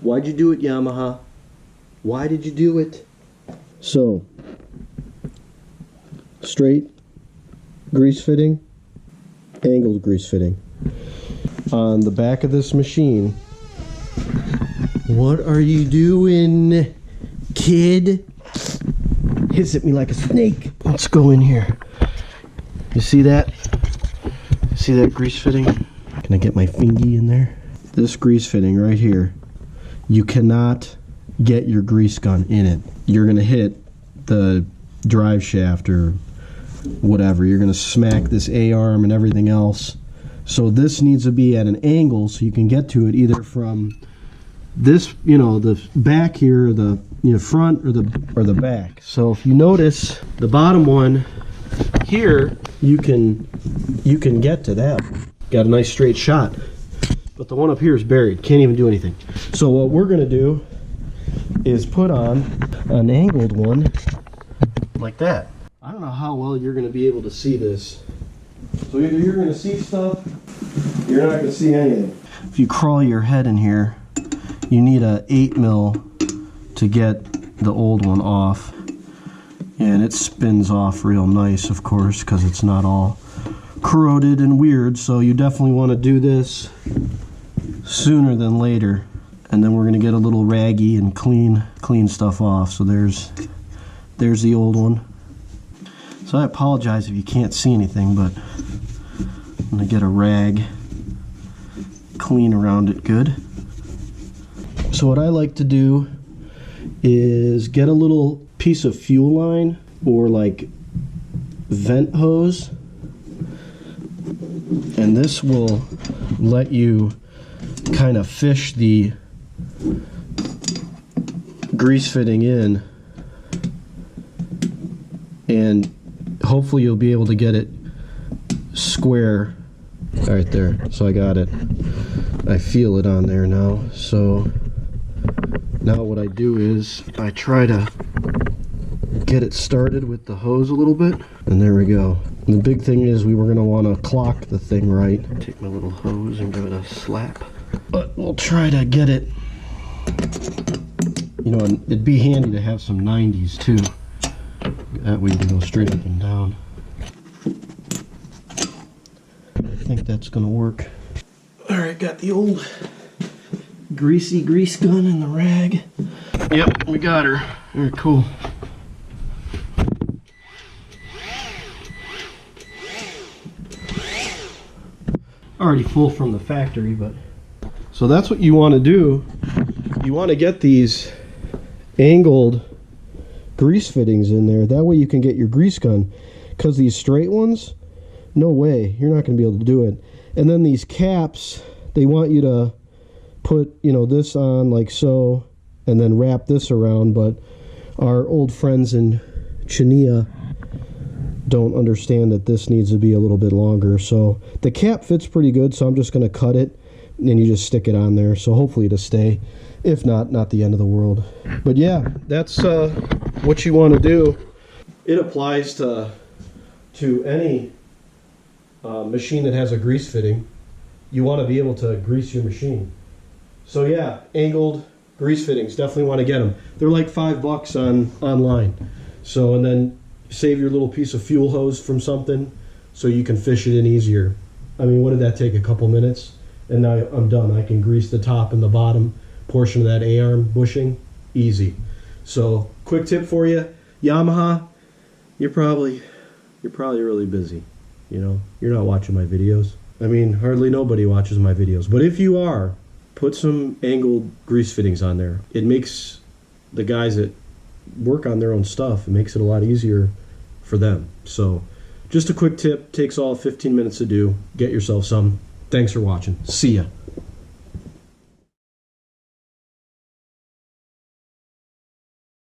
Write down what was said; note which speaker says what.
Speaker 1: Why'd you do it, Yamaha? Why did you do it? So, straight grease fitting, angled grease fitting. On the back of this machine. What are you doing, kid? Hiss at me like a snake. Let's go in here. You see that? See that grease fitting? Can I get my fingy in there? This grease fitting right here, you cannot get your grease gun in it. You're gonna hit the drive shaft or whatever. You're gonna smack this A-arm and everything else. So this needs to be at an angle so you can get to it either from this, you know, the back here, or the front, or the back. So if you notice the bottom one here, you can get to that one. Got a nice straight shot. But the one up here is buried. Can't even do anything. So what we're gonna do is put on an angled one like that. I don't know how well you're gonna be able to see this. So either you're gonna see stuff, you're not gonna see anything. If you crawl your head in here, you need a 8mm to get the old one off. And it spins off real nice, of course, because it's not all corroded and weird. So you definitely want to do this sooner than later. And then we're going to get a little raggy and clean stuff off. So there's the old one. So I apologize if you can't see anything, but I'm going to get a rag, clean around it good. So what I like to do is get a little piece of fuel line or like vent hose, and this will let you kind of fish the grease fitting in, and hopefully you'll be able to get it square right there. So I got it. I feel it on there now. So now what I do is I try to get it started with the hose a little bit, and there we go. And the big thing is we were going to want to clock the thing right. Take my little hose and give it a slap. But we'll try to get it, you know, and it'd be handy to have some 90s too. That way you can go straight up and down. I think that's going to work. Alright, got the old greasy grease gun in the rag. Yep, we got her. Very cool. Already full from the factory, but so that's what you want to do. You want to get these angled grease fittings in there. That way you can get your grease gun, because these straight ones, no way, you're not going to be able to do it. And then these caps, they want you to put, you know, this on like so, and then wrap this around. But our old friends in Chania don't understand that this needs to be a little bit longer. So the cap fits pretty good, so I'm just going to cut it, and you just stick it on there. So hopefully it'll stay. If not, not the end of the world. But yeah, that's what you want to do. It applies to any machine that has a grease fitting. You want to be able to grease your machine. So yeah, angled grease fittings, definitely want to get them. They're like $5 online. So, and then save your little piece of fuel hose from something so you can fish it in easier. I mean, what did that take? A couple minutes? And now I'm done. I can grease the top and the bottom portion of that A-arm bushing. Easy. So, quick tip for you, Yamaha, you're probably really busy. You know, you're not watching my videos. I mean, hardly nobody watches my videos. But if you are, put some angled grease fittings on there. It makes the guys that work on their own stuff, it makes it a lot easier for them. So, just a quick tip, takes all 15 minutes to do. Get yourself some. Thanks for watching. See ya.